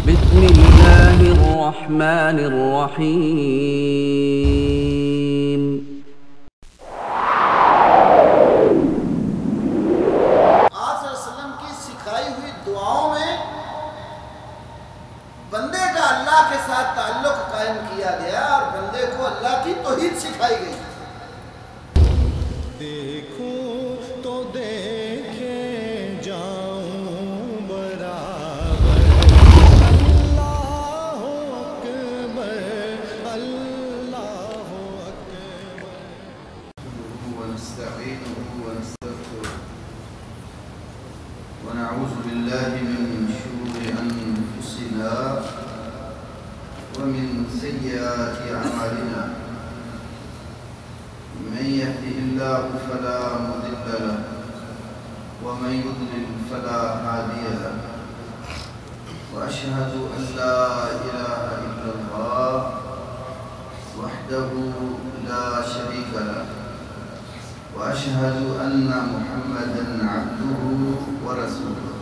بسم الله الرحمن الرحيم. آپ صلی اللہ علیہ وسلم کی سکھائی ہوئی دعاؤں میں بندے کا اللہ کے ساتھ تعلق قائم کیا گیا اور بندے کو اللہ کی توحید سکھائی گئی. دیکھوں تو دیکھے جاؤں برابر اللہ اکبر اللہ اکبر. ونستعينه ونستغفره ونعوذ بالله من شرور أنفسنا ومن سيئات أعمالنا. من يهده الله فلا مضل له ومن يضلل فلا هادي له. وأشهد أن لا إله إلا الله وحده لا شريك له وأشهد أن محمدًا عبده ورسوله.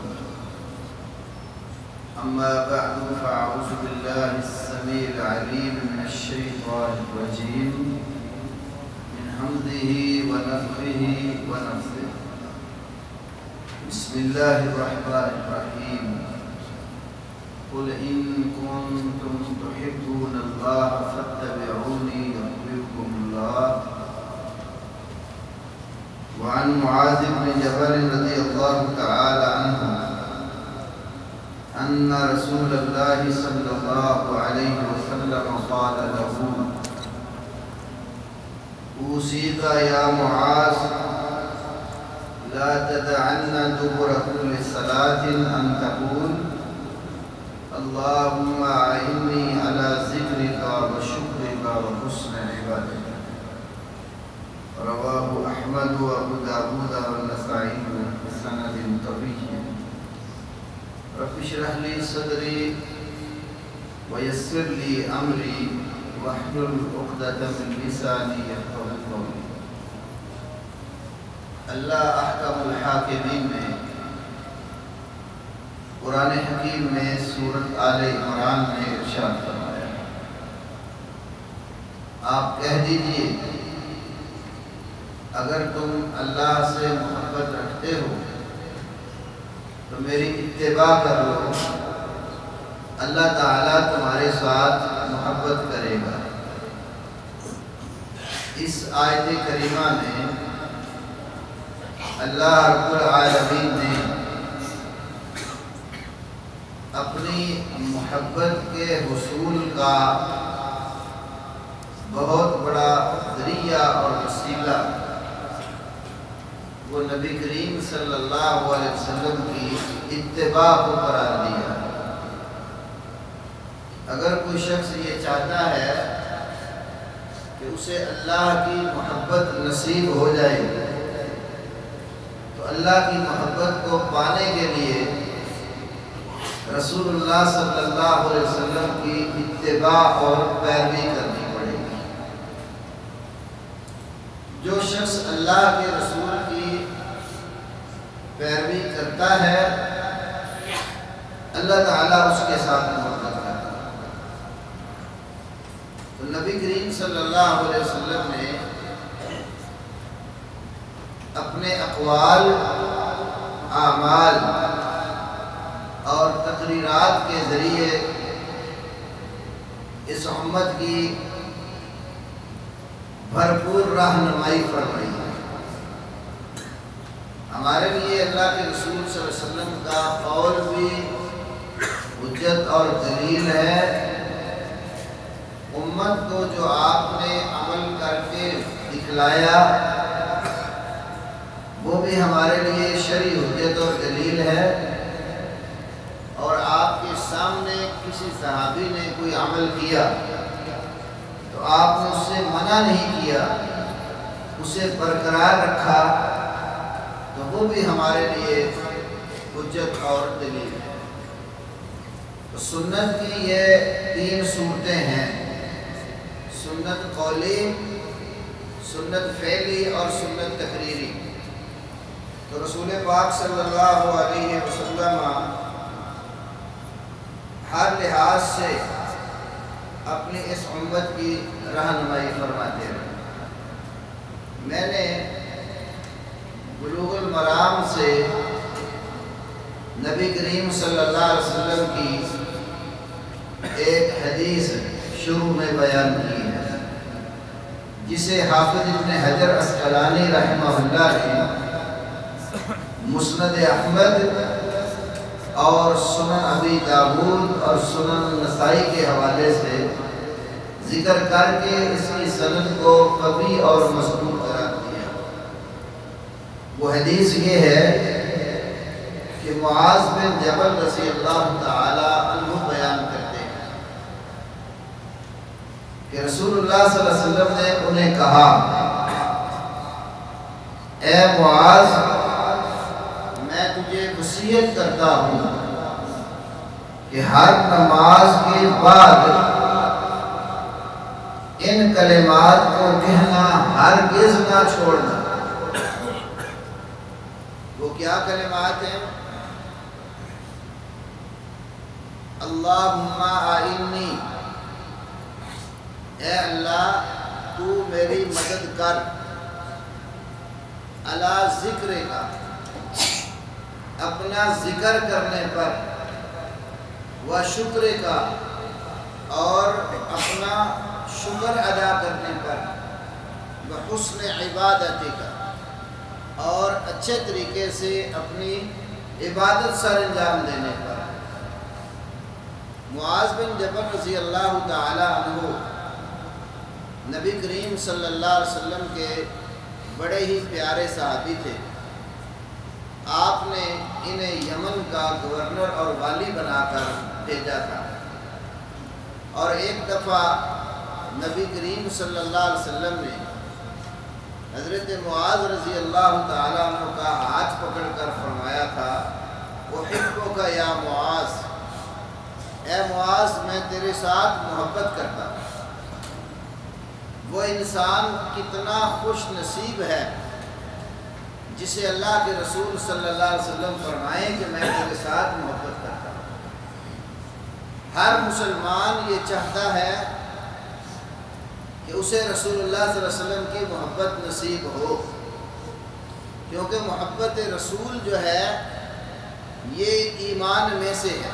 أما بعد فأعوذ بالله السميع العليم من الشيطان الرجيم من همزه ونفخه ونفثه. بسم الله الرحمن الرحيم. قل إن كنتم تحبون الله فاتبعوني يحببكم الله. وعن معاذ بن جبل رضي الله تعالى عنه أن رسول الله صلى الله عليه وسلم قال له: أوصيك يا معاذ لا تدعن دبر كل صلاة أن تقول اللهم أعني على ذكرك وشكرك وحسن عبادتك. رواه أحمد وأبو داود والنسائي بسند طويل. رب اشرح لي صدري ويسر لي أمري واحلل عقدة من لساني يفقهوا قولي. اللہ احکم الحاکمین میں قرآن حکیم میں سورۃ آل عمران میں ارشاد فرمایا: آپ کہہ دیجئے اگر تم اللہ سے محبت رکھتے ہو تو میری اتباع کر لو، اللہ تعالیٰ تمہارے ساتھ محبت کرے گا. اس آیت کریمہ میں اللہ رب العالمین نے اپنی محبت کے حصول کا بہت بڑا ذریعہ اور وسیلہ وہ نبی کریم صلی اللہ علیہ وسلم کی اتباع کو قرار دیا. اگر کوئی شخص یہ چاہتا ہے کہ اسے اللہ کی محبت نصیب ہو جائے تو اللہ کی محبت کو پانے کے لیے رسول اللہ صلی اللہ علیہ وسلم کی اتباع اور پیروی کرنی پڑے گی. جو شخص اللہ کے رسول کی پیروی کرتا ہے اللہ تعالیٰ اس کے ساتھ محبت کرتا ہے. تو نبی کریم صلی اللہ علیہ وسلم نے اپنے اقوال، اعمال اور تقریرات کے ذریعے اس امت کی بھرپور رہنمائی فرمائی. ہمارے لیے اللہ کے رسول صلی اللہ علیہ وسلم کا قول بھی حجت اور دلیل ہے. امت کو جو آپ نے عمل کر کے دکھلایا وہ بھی ہمارے لیے شرعی حجت اور دلیل ہے. اور آپ کے سامنے کسی صحابی نے کوئی عمل کیا تو آپ نے اس سے منع نہیں کیا، اسے برقرار رکھا، تو وہ بھی ہمارے لیے حجت اور دلیل ہے. تو سنت کی یہ 3 صورتیں ہیں: سنت قولی، سنت فعلی اور سنت تقریری. تو رسول پاک صلی اللہ علیہ وسلم ہر لحاظ سے اپنی اس امت کی رہنمائی فرماتے رہے۔ میں نے بلوغ المرام سے نبی کریم صلی اللہ علیہ وسلم کی ایک حدیث شروع میں بیان کی ہے، جسے حافظ ابن حجر عسقلانی رحمہ اللہ نے مسند احمد اور سنن ابی داود اور سنن نسائی کے حوالے سے ذکر کر کے اس کی سند کو قوی اور مضبوط قرار دیا۔ وہ حدیث یہ ہے کہ معاذ بن جبل رضی اللہ تعالی عنہ بیان کرتے ہیں کہ رسول اللہ صلی اللہ علیہ وسلم نے انہیں کہا، اے معاذ، میں تجھے وصیت کرتا ہوں کہ ہر نماز کے بعد ان کلمات کو کہنا ہرگز نہ چھوڑنا۔ وہ کیا کلمات ہیں؟ اللہم اعنی، اے اللہ تو میری مدد کر، علی ذکر کا، اپنا ذکر کرنے پر، و شکر کا، اور اپنا شکر ادا کرنے پر، و حسن عبادت کا، اور اچھے طریقے سے اپنی عبادت سر انجام دینے پر۔ معاذ بن جبل رضی اللہ تعالی عنہ نبی کریم صلی اللہ علیہ وسلم کے بڑے ہی پیارے صحابی تھے۔ آپ نے انہیں یمن کا گورنر اور والی بنا کر بھیجا تھا، اور ایک دفعہ نبی کریم صلی اللہ علیہ وسلم نے حضرت معاذ رضی اللہ تعالیٰ عنہ کا ہاتھ پکڑ کر فرمایا تھا، احبک یا معاذ، اے معاذ میں تیرے ساتھ محبت کرتا ہوں۔ وہ انسان کتنا خوش نصیب ہے جسے اللہ کے رسول صلی اللہ علیہ وسلم فرمائیں کہ میں تیرے ساتھ محبت کرتا ہوں۔ ہر مسلمان یہ چاہتا ہے کہ اسے رسول اللہ صلی اللہ علیہ وسلم کی محبت نصیب ہو، کیونکہ محبت رسول جو ہے یہ ایمان میں سے ہے۔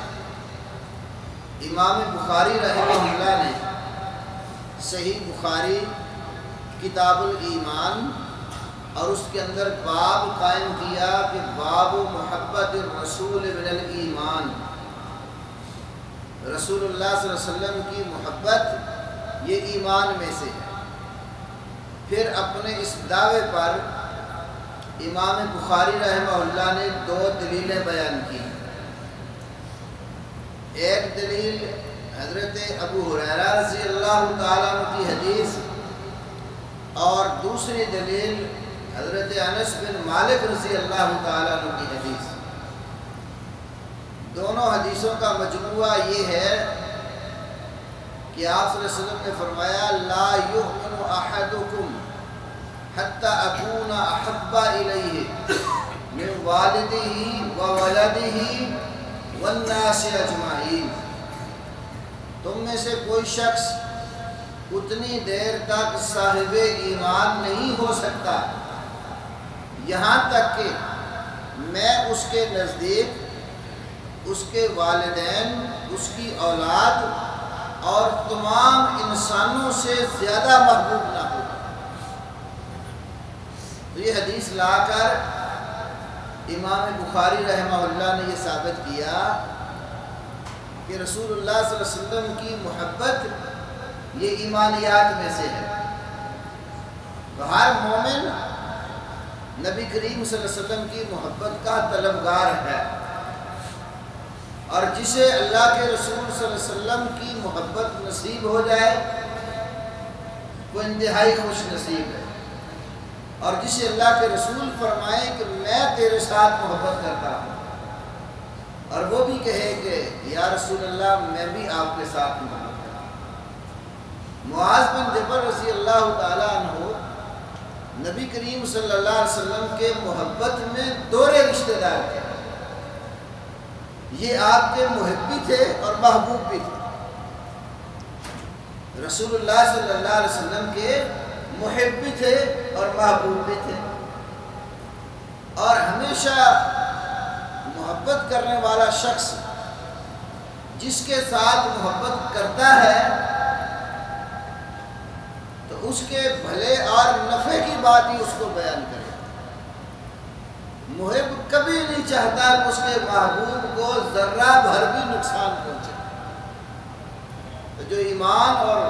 امام بخاری رحمہ اللہ نے صحیح بخاری کتاب الایمان اور اس کے اندر باب قائم کیا کہ باب محبت الرسول من الایمان، رسول اللہ صلی اللہ علیہ وسلم کی محبت یہ ایمان میں سے ہے۔ پھر اپنے اس دعوے پر امام بخاری رحمہ اللہ نے دو دلیلیں بیان کی۔ ایک دلیل حضرت ابو ہریرہ رضی اللہ تعالیٰ عنہ کی حدیث، اور دوسری دلیل حضرت انس بن مالک رضی اللہ تعالیٰ عنہ کی حدیث۔ دونوں حدیثوں کا مجموعہ یہ ہے کہ آپ صلی اللہ علیہ وسلم نے فرمایا، لا یؤمن احدکم حتی اکون احب الیہ من والدہ وولدہ والناس اجمعین۔ تم میں سے کوئی شخص اتنی دیر تک صاحب ایمان نہیں ہو سکتا یہاں تک کہ میں اس کے نزدیک اس کے والدین، اس کی اولاد اور تمام انسانوں سے زیادہ محبوب نہ ہو۔ تو یہ حدیث لا کر امام بخاری رحمہ اللہ نے یہ ثابت کیا کہ رسول اللہ صلی اللہ علیہ وسلم کی محبت یہ ایمانیات میں سے ہے۔ تو ہر مومن نبی کریم صلی اللہ علیہ وسلم کی محبت کا طلبگار ہے، اور جسے اللہ کے رسول صلی اللہ علیہ وسلم کی محبت نصیب ہو جائے وہ انتہائی خوش نصیب ہے، اور جسے اللہ کے رسول فرمائے کہ میں تیرے ساتھ محبت کرتا ہوں، اور وہ بھی کہے کہ یا رسول اللہ میں بھی آپ کے ساتھ محبت کرتا ہوں۔ معاذ بن جبل رضی اللہ تعالیٰ عنہ نبی کریم صلی اللہ علیہ وسلم کے محبت میں دوہرے رشتہ دار تھے۔ یہ آپ کے محب بھی تھے اور محبوب بھی تھے۔ رسول اللہ صلی اللہ علیہ وسلم کے محب بھی تھے اور محبوب بھی تھے، اور ہمیشہ محبت کرنے والا شخص جس کے ساتھ محبت کرتا ہے تو اس کے بھلے اور نفع کی بات ہی اس کو بیان کرے۔ محب کبھی نہیں چاہتا کہ اس کے محبوب کو ذرہ بھر بھی نقصان پہنچے۔ تو جو ایمان اور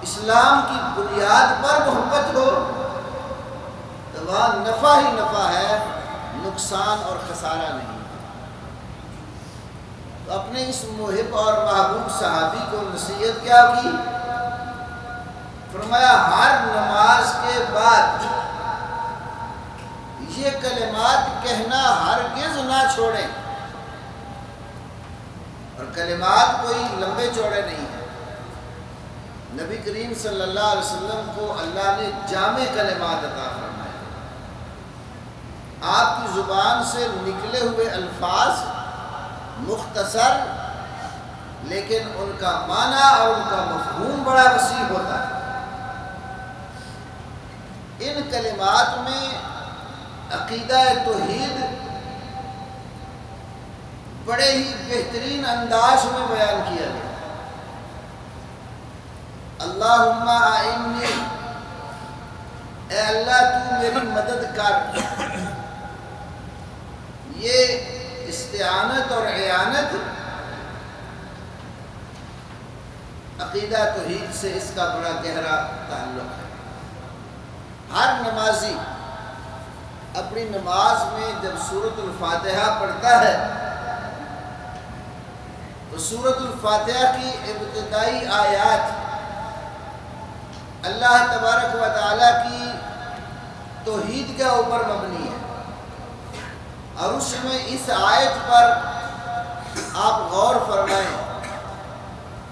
اسلام کی بنیاد پر محبت ہو تو وہاں نفع ہی نفع ہے، نقصان اور خسارہ نہیں۔ تو اپنے اس محب اور محبوب صحابی کو نصیحت کیا کی؟ فرمایا ہر نماز کے بعد یہ کلمات کہنا ہرگز نہ چھوڑیں، اور کلمات کوئی لمبے چوڑے نہیں ہیں۔ نبی کریم صلی اللہ علیہ وسلم کو اللہ نے جامع کلمات عطا فرمائے۔ آپ کی زبان سے نکلے ہوئے الفاظ مختصر لیکن ان کا معنی اور ان کا مفہوم بڑا وسیع ہوتا ہے۔ ان کلمات میں عقیدہ توحید بڑے ہی بہترین انداز میں بیان کیا گیا۔ اللہم اعنی، اے اللہ تو میری مدد کر۔ یہ استعانت اور اعانت عقیدہ توحید سے اس کا بڑا گہرا تعلق ہے۔ ہر نمازی اپنی نماز میں جب سورۃ الفاتحہ پڑھتا ہے تو سورۃ الفاتحہ کی ابتدائی آیات اللہ تبارک و تعالیٰ کی توحید کے اوپر مبنی ہے، اور اس میں اس آیت پر آپ غور فرمائیں،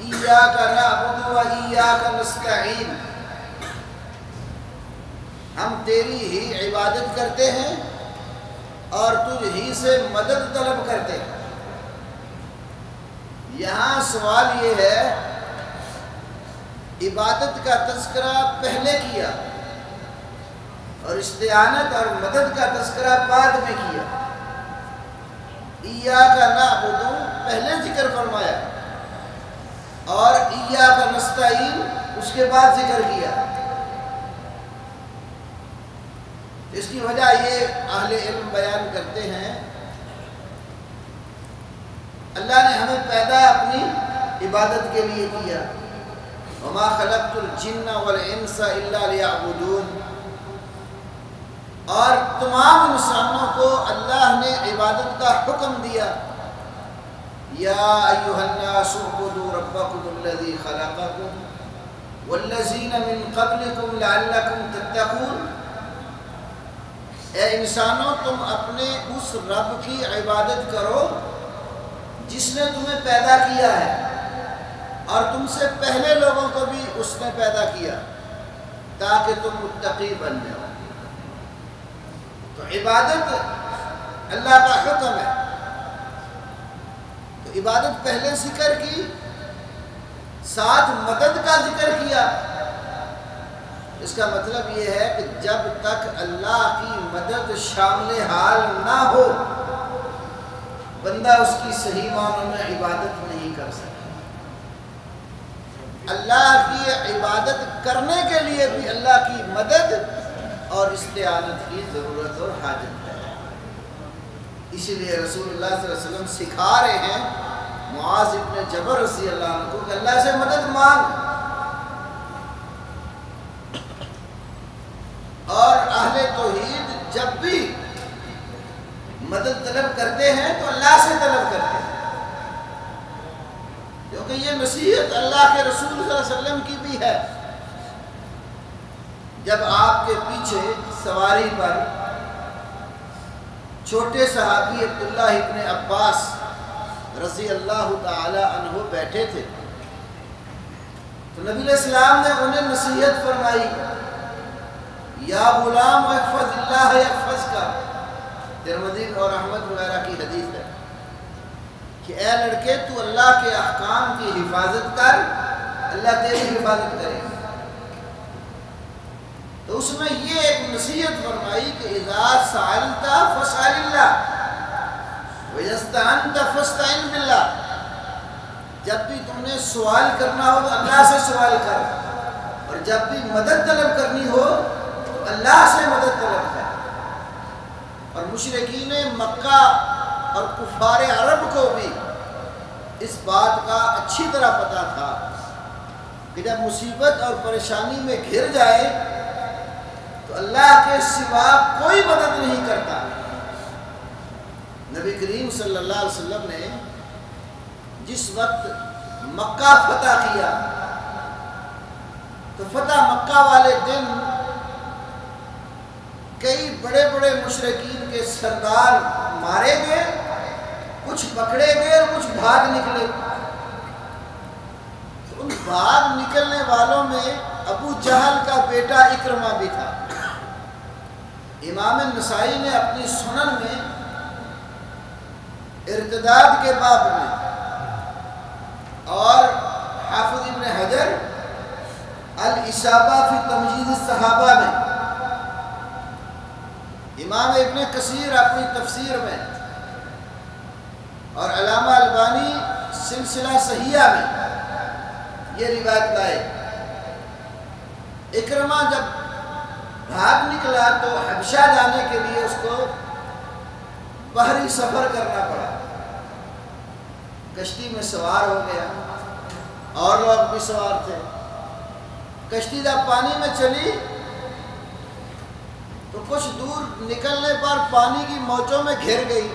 ایاک نعبد و ایاک نستعین، ہم تیری ہی عبادت کرتے ہیں اور تجھ ہی سے مدد طلب کرتے ہیں۔ یہاں سوال یہ ہے، عبادت کا تذکرہ پہلے کیا اور استعانت اور مدد کا تذکرہ بعد میں کیا۔ ایاک نعبد پہلے ذکر فرمایا اور ایاک نستعین اس کے بعد ذکر کیا۔ اس کی وجہ یہ اہل علم بیان کرتے ہیں، اللہ نے ہمیں پیدا اپنی عبادت کے لیے کیا، وما خلقت الجن والانس الا لیعبدون، اور تمام انسانوں کو اللہ نے عبادت کا حکم دیا، یا ایھا الناس اعبدوا ربکم الذی خلقکم والذین من قبلکم لعلکم تتقون، اے انسانوں تم اپنے اس رب کی عبادت کرو جس نے تمہیں پیدا کیا ہے اور تم سے پہلے لوگوں کو بھی اس نے پیدا کیا تاکہ تم متقی بن جاؤ۔ تو عبادت اللہ کا حکم ہے، تو عبادت پہلے ذکر کی، ساتھ مدد کا ذکر کیا۔ اس کا مطلب یہ ہے کہ جب تک اللہ کی مدد شامل حال نہ ہو بندہ اس کی صحیح معنوں میں عبادت نہیں کر سکتا۔ اللہ کی عبادت کرنے کے لیے بھی اللہ کی مدد اور استعانت کی ضرورت اور حاجت ہے۔ اسی لیے رسول اللہ صلی اللہ علیہ وسلم سکھا رہے ہیں معاذ ابن جبل رضی اللہ عنہ کو کہ اللہ سے مدد مانگ، اور اہل توحید جب بھی مدد طلب کرتے ہیں تو اللہ سے طلب کرتے ہیں، کیونکہ یہ نصیحت اللہ کے رسول صلی اللہ علیہ وسلم کی بھی ہے۔ جب آپ کے پیچھے سواری پر چھوٹے صحابی عبداللہ ابن عباس رضی اللہ تعالی عنہ بیٹھے تھے تو نبی علیہ السلام نے انہیں نصیحت فرمائی، یا غلام احفظ اللہ یحفظ کا، ترمذی اور احمد وغیرہ کی حدیث ہے، کہ اے لڑکے تو اللہ کے احکام کی حفاظت کر، اللہ تیری حفاظت کرے گا۔ تو اس میں یہ ایک نصیحت فرمائی کہ اذا سألت فاسأل اللہ وَإِذَا فَاسْتَعِنْ بِاللَّهِ، جب بھی تم نے سوال کرنا ہو تو اللہ سے سوال کر، اور جب بھی مدد طلب کرنی ہو تو اللہ سے مدد طلب کر۔ اور مشرکین مکہ اور کفار عرب کو بھی اس بات کا اچھی طرح پتہ تھا کہ جب مصیبت اور پریشانی میں گھر جائے تو اللہ کے سوا کوئی مدد نہیں کرتا۔ نبی کریم صلی اللہ علیہ وسلم نے جس وقت مکہ فتح کیا تو فتح مکہ والے دن کئی بڑے بڑے مشرکین کے سردار مارے گئے، کچھ پکڑے گئے اور کچھ بھاگ نکلے۔ ان بھاگ نکلنے والوں میں ابو جہل کا بیٹا اکرمہ بھی تھا۔ امام نسائی نے اپنی سنن میں ارتداد کے باب میں اور حافظ ابن حجر الاصابہ فی تمجید الصحابہ میں، امام ابن کثیر اپنی تفسیر میں اور علامہ البانی سلسلہ صحیحہ میں یہ روایت لائے۔ اکرمہ جب بھاگ نکلا تو حبشہ جانے کے لیے اس کو بحری سفر کرنا پڑا، کشتی میں سوار ہو گیا، اور لوگ بھی سوار تھے۔ کشتی جب پانی میں چلی تو کچھ دور نکلنے پر پانی کی موجوں میں گھر گئی،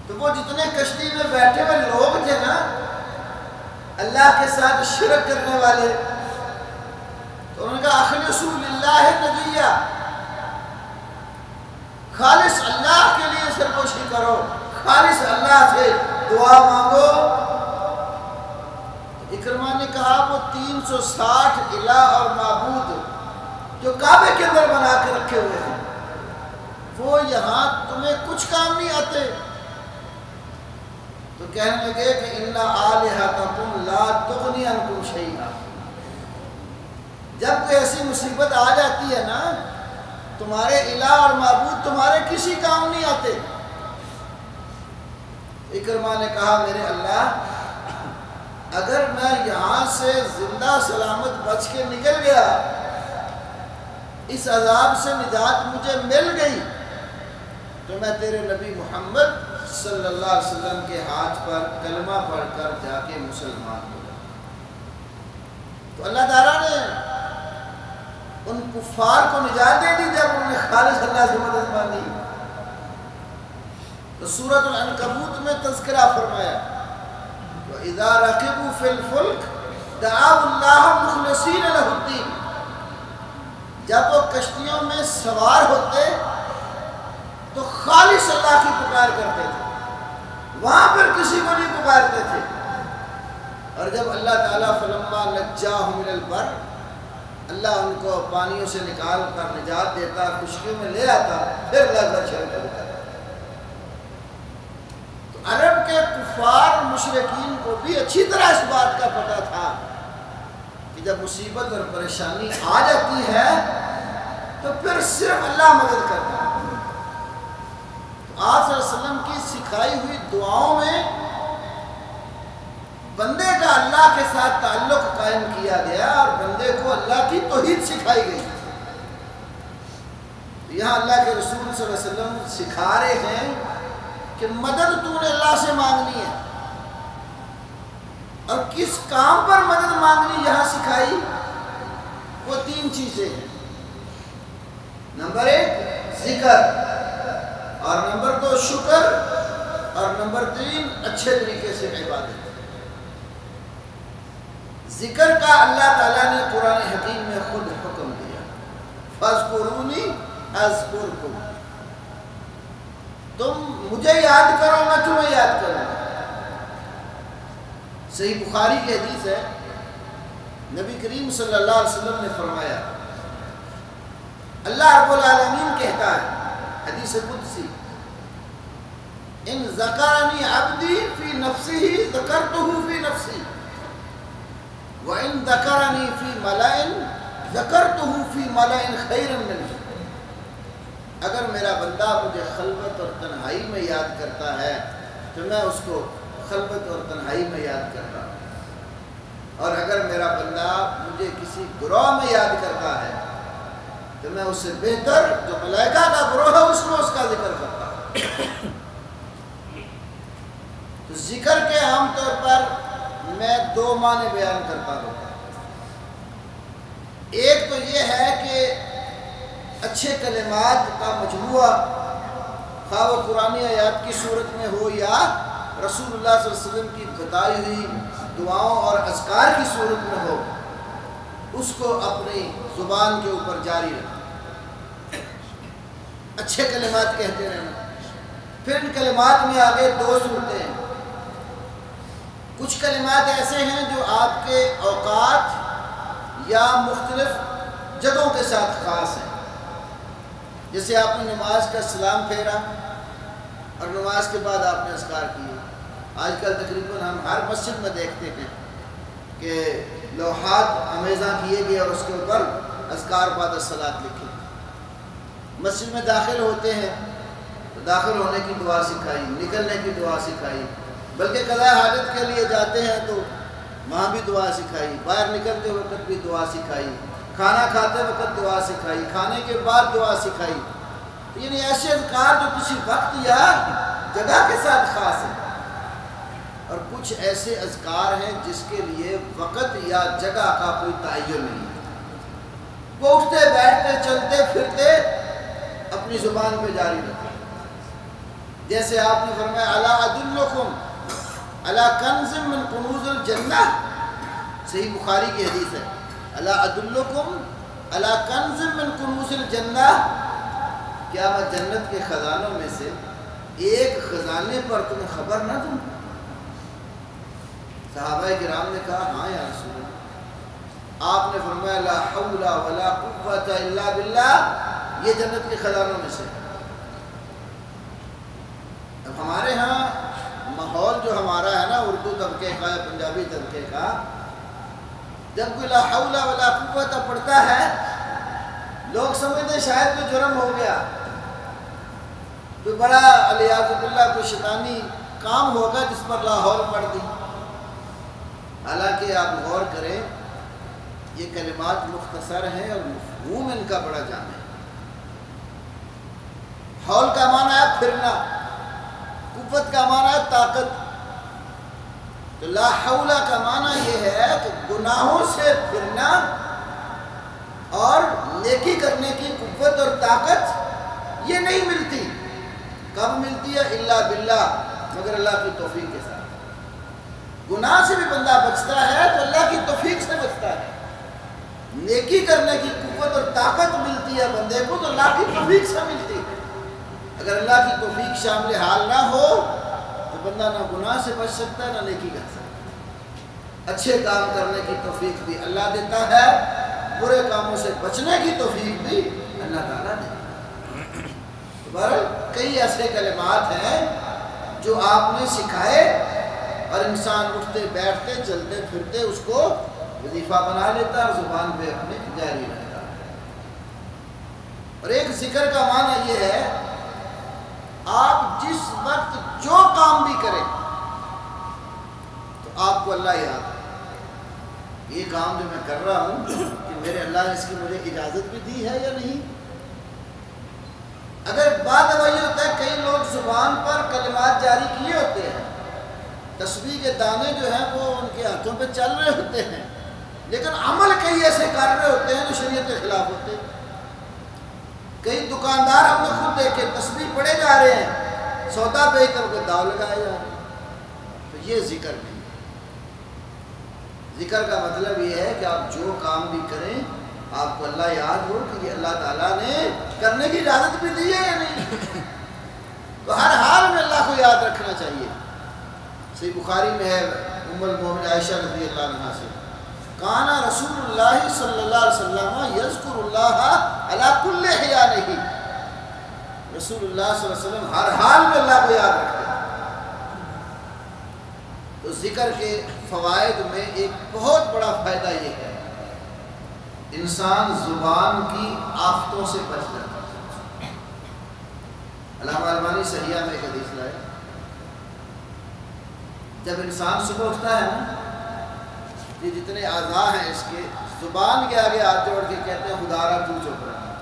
تو وہ جتنے کشتی میں بیٹھے ہوئے لوگ تھے نا اللہ کے ساتھ شرک کرنے والے، تو انہوں نے کہا اخلصوا للہ نجیہ، خالص اللہ کے لیے سرکوشی کرو، خالص اللہ سے دعا مانگو۔ اکرمہ نے کہا وہ 360 الہ اور معبود جو کعبے کے اندر بنا کے رکھے ہوئے ہیں وہ یہاں تمہیں کچھ کام نہیں آتے؟ تو کہنے لگے کہ ان آلہتکم لا تغنی عنکم شیئا، جب کوئی ایسی مصیبت آ جاتی ہے نا تمہارے الہ اور معبود تمہارے کسی کام نہیں آتے۔ اکرمہ نے کہا میرے اللہ اگر میں یہاں سے زندہ سلامت بچ کے نکل گیا، اس عذاب سے نجات مجھے مل گئی، تو میں تیرے نبی محمد صلی اللہ علیہ وسلم کے ہاتھ پر کلمہ پڑھ کر جا کے مسلمان ہو گیا۔ تو اللہ تعالیٰ نے ان کفار کو نجات دے دی جب انہوں نے خالص اللہ سے مدد مانگی۔ تو سورۃ العنکبوت میں تذکرہ فرمایا وَإِذَا رَكِبُوا فِي الْفُلْكِ دَعَوُا اللَّهَ مُخْلِصِينَ لَهُ الدِّينَ، جب وہ کشتیوں میں سوار ہوتے تو خالص اللہ کی پکار کرتے تھے، وہاں پر کسی کو نہیں پکارتے تھے۔ اور جب اللہ تعالیٰ فَلَمَّا نَجَّاهُمْ إِلَى الْبَرِّ، اللہ ان کو پانیوں سے نکال کر نجات دیتا، خشکیوں میں لے آتا، پھر لازر شرک کرتا۔ تو عرب کے کفار مشرکین کو بھی اچھی طرح اس بات کا پتہ تھا کہ جب مصیبت اور پریشانی آ جاتی ہے تو پھر صرف اللہ مدد کرتا ہے۔ آپ صلی اللہ علیہ وسلم کی سکھائی ہوئی دعاؤں میں بندے کا اللہ کے ساتھ تعلق قائم کیا گیا اور بندے کو اللہ کی توحید سکھائی گئی۔ یہاں اللہ کے رسول صلی اللہ علیہ وسلم سکھا رہے ہیں کہ مدد تو نے اللہ سے مانگنی ہے، اور کس کام پر مدد مانگنی یہاں سکھائی، وہ 3 چیزیں ہیں۔ نمبر 1 ذکر، اور نمبر 2 شکر، اور نمبر 3 اچھے طریقے سے عبادت۔ ذکر کا اللہ تعالیٰ نے قرآن حکیم میں خود حکم دیا، فَاذْكُرُونِي أَذْكُرْكُمْ، تم مجھے یاد کرو میں تمہیں یاد کروں گا۔ صحیح بخاری کی حدیث ہے، نبی کریم صلی اللہ علیہ وسلم نے فرمایا اللہ رب العالمین کہتا ہے، حدیث قدسی، ان ذکرنی عبدی فی نفسہ ذکرتہ فی نفسی وان ذکرنی فی ملأ ذکرتہ فی ملأ خیر منہ. اگر میرا بندہ مجھے خلوت اور تنہائی میں یاد کرتا ہے تو میں اس کو خلوت اور تنہائی میں یاد کرتا ہوں، اور اگر میرا بندہ مجھے کسی گروہ میں یاد کرتا ہے تو میں اس سے بہتر جو ملائکہ کا گروہ ہے اس میں اس کا ذکر کرتا ہوں. تو ذکر کے عام طور پر میں دو معنی بیان کرتا ہوں. ایک تو یہ ہے کہ اچھے کلمات کا مجموعہ، خواہ وہ قرآنی آیات کی صورت میں ہو یا رسول اللہ صلی اللہ علیہ وسلم کی بتائی ہوئی دعاؤں اور اذکار کی صورت میں ہو، اس کو اپنی زبان کے اوپر جاری رکھیں، اچھے کلمات کہتے رہنا. پھر ان کلمات میں آگے دو صورتیں ہیں. کچھ کلمات ایسے ہیں جو آپ کے اوقات یا مختلف جگہوں کے ساتھ خاص ہیں. جیسے آپ نے نماز کا سلام پھیرا اور نماز کے بعد آپ نے اذکار کیے. آج کل تقریباً ہم ہر مسجد میں دیکھتے ہیں کہ لوحات امیزاں کیے گئے اور اس کے اوپر اذکار بعد الصلاۃ لکھے. مسجد میں داخل ہوتے ہیں تو داخل ہونے کی دعا سکھائی، نکلنے کی دعا سکھائی، بلکہ قضاء حاجت کے لیے جاتے ہیں تو وہاں بھی دعا سکھائی، باہر نکلتے وقت بھی دعا سکھائی، کھانا کھاتے وقت دعا سکھائی، کھانے کے بعد دعا سکھائی. یعنی ایسے اذکار جو کسی وقت یا جگہ کے ساتھ خاص ہیں، اور کچھ ایسے اذکار ہیں جس کے لیے وقت یا جگہ کا کوئی تعین نہیں ہے. وہ اٹھتے بیٹھتے چلتے پھرتے اپنی زبان پہ جاری رکھتے. جیسے آپ نے فرمایا الا ادلکم الا کنز من کنوز الجنہ، صحیح بخاری کی حدیث ہے، الا ادلکم الا کنز من کنوز الجنہ، کیا میں جنت کے خزانوں میں سے ایک خزانے پر تمہیں خبر نہ دوں؟ صحابہ کرام نے کہا ہاں یا رسول اللہ. آپ نے فرمایا لا حول ولا قوت الا باللہ، یہ جنت کے خزانوں میں سے. اب ہمارے ہاں ماحول جو ہمارا ہے نا اردو طبقے کا یا پنجابی طبقے کا، جب کوئی لا حول ولا قوت پڑھتا ہے لوگ سمجھتے ہیں شاید کوئی جرم ہو گیا، کوئی بڑا علیاذ باللہ کوئی شیطانی کام ہوگا جس پر لاہور پڑھ دی. حالانکہ آپ غور کریں یہ کلمات مختصر ہیں اور مفہوم ان کا بڑا جامع ہے. حول کا معنی ہے پھرنا، قوت کا معنی ہے طاقت. تو لا حول کا معنی یہ ہے کہ گناہوں سے پھرنا اور نیکی کرنے کی قوت اور طاقت یہ نہیں ملتی. کب ملتی ہے؟ الا باللہ، مگر اللہ کی توفیق کے ساتھ. گناہ سے بھی بندہ بچتا ہے تو اللہ کی توفیق سے بچتا ہے. نیکی کرنے کی قوت اور طاقت ملتی ہے بندے کو تو اللہ کی توفیق سے ملتی ہے. اگر اللہ کی توفیق شامل حال نہ ہو تو بندہ نہ گناہ سے بچ سکتا ہے نہ نیکی کر سکتا ہے. اچھے کام کرنے کی توفیق بھی اللہ دیتا ہے، برے کاموں سے بچنے کی توفیق بھی اللہ تعالیٰ دیتا ہے. بہرحال کئی ایسے کلمات ہیں جو آپ نے سکھائے اور انسان اٹھتے بیٹھتے چلتے پھرتے اس کو وظیفہ بنا لیتا اور زبان پہ اپنے جاری رہتا. اور ایک ذکر کا معنی یہ ہے آپ جس وقت جو کام بھی کریں تو آپ کو اللہ یاد ہے. یہ کام جو میں کر رہا ہوں کہ میرے اللہ نے اس کی مجھے اجازت بھی دی ہے یا نہیں. اگر بات اب یہ ہوتا ہے کئی لوگ زبان پر کلمات جاری کیے ہوتے ہیں، تسبیح کے دانے جو ہیں وہ ان کے ہاتھوں پہ چل رہے ہوتے ہیں، لیکن عمل کئی ایسے کر رہے ہوتے ہیں جو شریعت کے خلاف ہوتے ہیں. کئی دکاندار ہم نے خود دیکھے تسبیح پڑھے جا رہے ہیں، سودا بیچ کر کے داؤ لگائے جا رہے ہیں. تو یہ ذکر نہیں. ذکر کا مطلب یہ ہے کہ آپ جو کام بھی کریں آپ کو اللہ یاد ہو کہ یہ اللہ تعالیٰ نے کرنے کی اجازت بھی دی ہے یا نہیں. تو ہر حال میں اللہ کو یاد رکھنا چاہیے. صحیح بخاری میں ہے ام المومنین عائشہ رضی اللہ عنہا سے، کانا رسول اللہ صلی اللہ علیہ وسلم یذکر اللہ علی کل حیانہ، رسول اللہ صلی اللہ علیہ وسلم ہر حال میں اللہ کو یاد رکھتے ہیں. تو ذکر کے فوائد میں ایک بہت بڑا فائدہ یہ ہے، انسان زبان کی آفتوں سے بچ جاتا ہے۔ علامہ البانی صحیحہ میں ایک حدیث لائے، جب انسان صبح اٹھتا ہے نا، یہ جتنے اعضاء ہیں اس کے، زبان کے آگے ہاتھ جوڑ کے کہتے ہیں خدا را تو چپ رہا،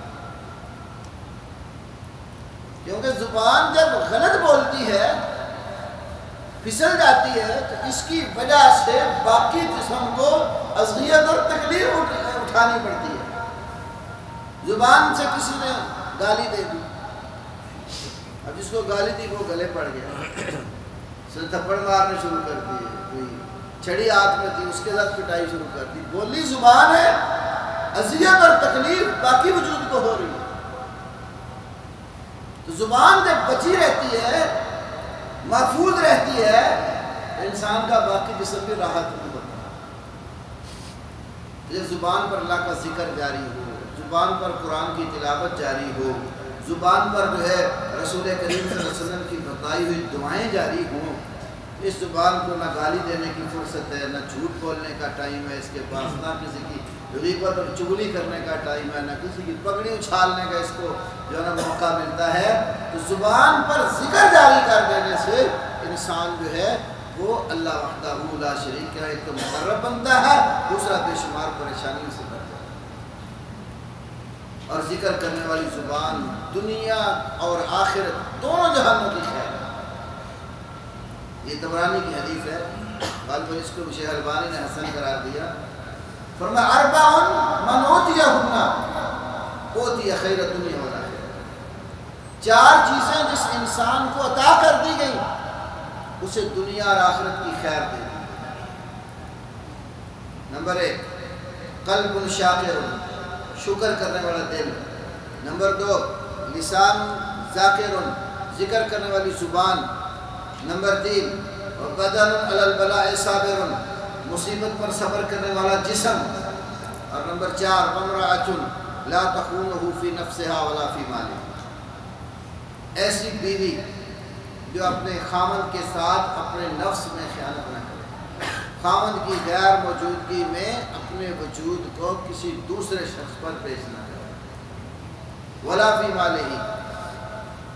کیونکہ زبان جب غلط بولتی ہے، پھسل جاتی ہے، تو اس کی وجہ سے باقی جسم کو اذیت اور تکلیف اٹھانی پڑتی ہے۔ زبان سے کسی نے گالی دے دی، اب جس کو گالی دی وہ گلے پڑ گیا، اسے تھپڑ مارنے شروع کر دیے، کوئی چھڑی ہاتھ میں تھی اس کے ساتھ پٹائی شروع کر دی۔ بولی زبان ہے، اذیت اور تکلیف باقی وجود کو ہو رہی ہے۔ تو زبان جب بچی رہتی ہے، محفوظ رہتی ہے، انسان کا باقی جسم بھی راحت نہیں ہوتا۔ جب زبان پر اللہ کا ذکر جاری ہو، زبان پر قرآن کی تلاوت جاری ہو، زبان پر جو ہے رسول کریم صلی اللہ علیہ وسلم کی بتائی ہوئی دعائیں جاری ہوں، اس زبان کو نہ گالی دینے کی فرصت ہے، نہ جھوٹ بولنے کا ٹائم ہے اس کے پاس، نہ کسی کی غیبت اور چغلی کرنے کا ٹائم ہے، نہ کسی کی پگڑی اچھالنے کا اس کو جو ہے نا موقع ملتا ہے۔ تو زبان پر ذکر جاری کر دینے سے انسان جو ہے وہ اللہ وحدہ لا شریک کا ایک تو مقرب بنتا ہے، دوسرا بے شمار پریشانیوں سے بچ جاتا ہے۔ اور ذکر کرنے والی زبان دنیا اور آخرت دونوں جہانوں کی خیر ہے۔ یہ طبرانی کی حدیث ہے، غالباً اس کو شیخ البانی نے حسن قرار دیا۔ فرمایا اربع من اوتیہن اوتی خیر الدنیا والآخرہ، چار چیزیں جس انسان کو عطا کر دی گئی اسے دنیا اور آخرت کی خیر دے دی۔ نمبر 1 قلب شاکر، شکر کرنے والا دل۔ نمبر 2 لسان ذاکر، ذکر کرنے والی زبان۔ نمبر 3 بدن علی البلاء صابر، مصیبت پر صبر کرنے والا جسم۔ اور نمبر 4 وامرأۃ لا تخونہ فی نفسہا ولا فی مالہ، ایسی بیوی جو اپنے خاوند کے ساتھ اپنے نفس میں خیانت نہ کرے، خاوند کی غیر موجودگی میں اپنے وجود کو کسی دوسرے شخص پر پیش نہ کرے، ولا فی مالہ،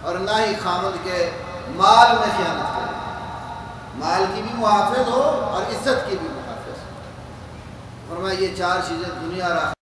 اور نہ ہی خاوند کے مال میں خیانت کرے، مال کی بھی محافظ ہو اور عزت کی بھی محافظ ہو۔ فرمایا یہ چار چیزیں دنیا اور